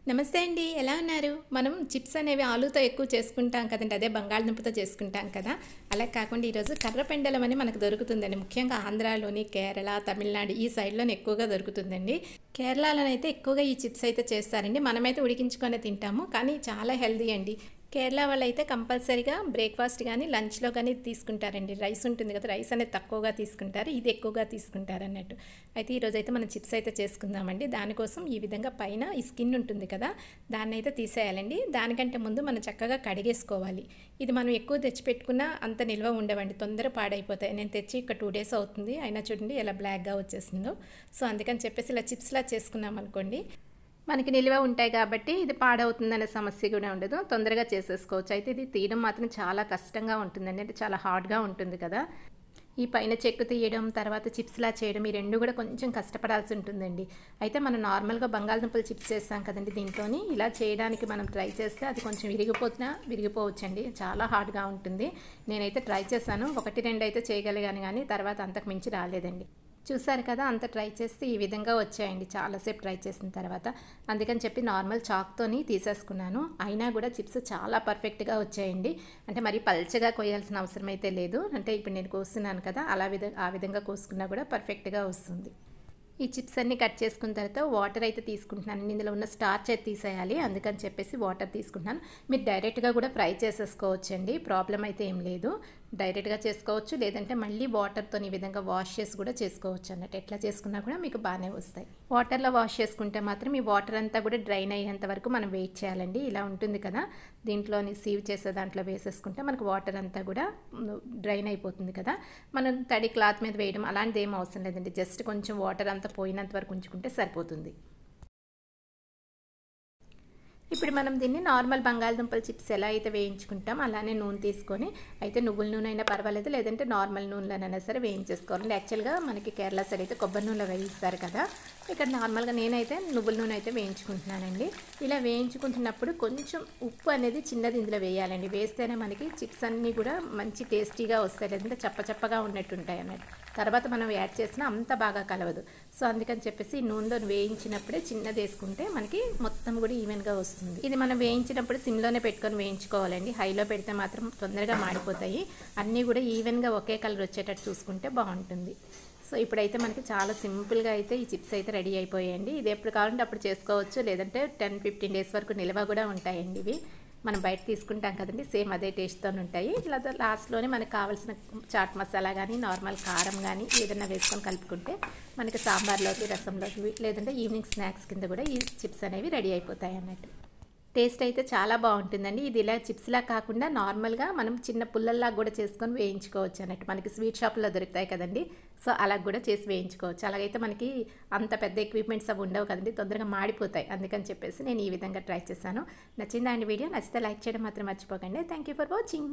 నమస్తే అండి. ఎలా ఉన్నారు? మనం చిప్స్ అనేవి ఆలూతో ఎక్కువ చేసుకుంటాం కదండీ! అదే బంగాళదుంపతో చేసుకుంటాం కదా! అలా కాకుండా ఈరోజు కర్రపెండలం అని మనకు దొరుకుతుందండి. ముఖ్యంగా ఆంధ్రాలోని, కేరళ, తమిళనాడు ఈ సైడ్‌లోనే ఎక్కువగా దొరుకుతుందండి. కేరళలోనైతే ఎక్కువగా ఈ చిప్స్ అయితే చేస్తారండి. మనమైతే ఉడికించుకొనే తింటాము. కానీ చాలా హెల్తీ అండి. కేరళ వాళ్ళైతే కంపల్సరీగా బ్రేక్‌ఫాస్ట్ గానీ, లంచ్‌లో గానీ తీసుకుంటారండి. రైస్ ఉంటుంది కదా! రైస్ అనేది తక్కువగా తీసుకుంటారు. ఇది ఎక్కువగా తీసుకుంటారన్నట్టు. అయితే ఈరోజైతే మనం చిప్స్ అయితే చేసుకుందామండి. దానికోసం ఈ విధంగా పైన ఈ స్కిన్ ఉంటుంది కదా! దాన్నైతే తీసేయాలండి. దానికంటే ముందు మనం చక్కగా కడిగేసుకోవాలి. ఇది మనం ఎక్కువ తెచ్చిపెట్టుకున్నా అంత నిల్వ ఉండవండి. తొందరగా పాడైపోతాయి. నేను తెచ్చి ఒక 2 డేస్ అవుతుంది. అయినా చూడండి ఎలా బ్లాక్‌గా వచ్చేసిందో. సో, అందుకని చెప్పేసి ఇలా చిప్స్‌లా చేసుకున్నామనుకోండి, మనకి నిల్వ ఉంటాయి కాబట్టి ఇది పాడవుతుందనే సమస్య కూడా ఉండదు. తొందరగా చేసేసుకోవచ్చు. అయితే ఇది తీయడం మాత్రం చాలా కష్టంగా ఉంటుందండి. అంటే చాలా హార్డ్‌గా ఉంటుంది కదా! ఈ పైన చెక్కు తీయడం, తర్వాత చిప్స్‌లా చేయడం ఈ 2 కూడా కొంచెం కష్టపడాల్సి ఉంటుందండి. అయితే మనం నార్మల్‌గా బంగాళదుంపలు చిప్స్ చేస్తాం కదండీ! దీంతోని ఇలా చేయడానికి మనం ట్రై చేస్తే అది కొంచెం విరిగిపోతున్నా విరిగిపోవచ్చండి. చాలా హార్డ్‌గా ఉంటుంది. నేనైతే ట్రై చేశాను. 1, 2 అయితే చేయగలిగాను గానీ తర్వాత అంతకు మించి రాలేదండి. చూసారు కదా! అంత ట్రై చేస్తే ఈ విధంగా వచ్చాయండి. చాలాసేపు ట్రై చేసిన తర్వాత. అందుకని చెప్పి నార్మల్ చాక్‌తోని తీసేసుకున్నాను. అయినా కూడా చిప్స్ చాలా పర్ఫెక్ట్‌గా వచ్చాయండి. అంటే మరీ పల్చగా కొయ్యాల్సిన అవసరం అయితే లేదు. అంటే ఇప్పుడు నేను కోస్తున్నాను కదా! ఆ విధంగా కోసుకున్నా కూడా పర్ఫెక్ట్‌గా వస్తుంది. ఈ చిప్స్ అన్నీ కట్ చేసుకున్న తర్వాత వాటర్ అయితే తీసుకుంటున్నానండి. ఇందులో ఉన్న స్టార్చ్ అయితే తీసేయాలి. అందుకని చెప్పేసి వాటర్ తీసుకుంటున్నాను. మీరు డైరెక్ట్‌గా కూడా ఫ్రై చేసేసుకోవచ్చండి. ప్రాబ్లమ్ అయితే ఏం లేదు. డైరెక్ట్‌గా చేసుకోవచ్చు. లేదంటే మళ్ళీ వాటర్‌తోని ఈ విధంగా వాష్ చేసి కూడా చేసుకోవచ్చు అన్నట్టు. ఎట్లా చేసుకున్నా కూడా మీకు బాగానే వస్తాయి. వాటర్‌లో వాష్ చేసుకుంటే మాత్రం ఈ వాటర్ అంతా కూడా డ్రైన్ అయ్యేంత వరకు మనం వెయిట్ చేయాలండి. ఇలా ఉంటుంది కదా! దీంట్లోని సీవ్ చేసే దాంట్లో వేసేసుకుంటే మనకు వాటర్ అంతా కూడా డ్రైన్ అయిపోతుంది కదా! మనం తడి క్లాత్ మీద వేయడం అలాంటిది ఏం అవసరం లేదండి. జస్ట్ కొంచెం వాటర్ అంతా పోయినంత వరకు ఉంచుకుంటే సరిపోతుంది. ఇప్పుడు మనం దీన్ని నార్మల్ బంగాళదుంపల చిప్స్ ఎలా అయితే వేయించుకుంటాం అలానే నూనె తీసుకొని అయితే నువ్వుల నూనె అయినా పర్వాలేదు, లేదంటే నార్మల్ నూనెలోనైనా సరే వేయించేసుకోవాలండి. యాక్చువల్గా మనకి కేరళ సైడ్ అయితే కొబ్బరి నూనెలో వేయిస్తారు కదా! ఇక్కడ నార్మల్గా నేనైతే నువ్వుల నూనె అయితే వేయించుకుంటున్నానండి. ఇలా వేయించుకుంటున్నప్పుడు కొంచెం ఉప్పు అనేది చిన్నది ఇందులో వేయాలండి. వేస్తేనే మనకి చిప్స్ అన్నీ కూడా మంచి టేస్టీగా వస్తాయి, లేదంటే చప్పచప్పగా ఉన్నట్టుంటాయి అన్నట్టు. తర్వాత మనం యాడ్ చేసినా అంత బాగా కలవదు. సో అందుకని చెప్పేసి నూనెలో వేయించినప్పుడే చిన్నది వేసుకుంటే మనకి మొత్తం కూడా ఈవెన్గా వస్తుంది. ఇది మనం వేయించినప్పుడు సిమ్లోనే పెట్టుకొని వేయించుకోవాలండి. హైలో పెడితే మాత్రం తొందరగా మాడిపోతాయి. అన్నీ కూడా ఈవెన్గా ఒకే కలర్ వచ్చేటట్టు చూసుకుంటే బాగుంటుంది. సో ఇప్పుడైతే మనకి చాలా సింపుల్గా అయితే ఈ చిప్స్ అయితే రెడీ అయిపోయాయండి. ఇది ఎప్పుడు కావాలంటే అప్పుడు చేసుకోవచ్చు, లేదంటే 10-15 డేస్ వరకు నిల్వ కూడా ఉంటాయండి ఇవి. మనం బయట తీసుకుంటాం కదండి, సేమ్ అదే టేస్ట్తో ఉంటాయి. ఇలా లాస్ట్లోనే మనకు కావాల్సిన చాట్ మసాలా కానీ, నార్మల్ కారం కానీ ఏదైనా వేసుకొని కలుపుకుంటే మనకి సాంబార్లోకి, రసంలోకి, లేదంటే ఈవినింగ్ స్నాక్స్ కింద కూడా ఈ చిప్స్ అనేవి రెడీ అయిపోతాయి అన్నట్టు. టేస్ట్ అయితే చాలా బాగుంటుందండి. ఇది ఇలా చిప్స్‌లా కాకుండా నార్మల్‌గా మనం చిన్న పుల్లల్లా కూడా చేసుకొని వేయించుకోవచ్చు అన్నట్టు. మనకి స్వీట్ షాపుల్లో దొరుకుతాయి కదండీ! సో, అలా కూడా చేసి వేయించుకోవచ్చు. అలాగైతే మనకి అంత పెద్ద ఎక్విప్‌మెంట్స్ అవి ఉండవు కదండీ! తొందరగా మాడిపోతాయి. అందుకని చెప్పేసి నేను ఈ విధంగా ట్రై చేశాను. నచ్చిందా అండి వీడియో? నచ్చితే లైక్ చేయడం మాత్రం మర్చిపోకండి. Thank you for watching.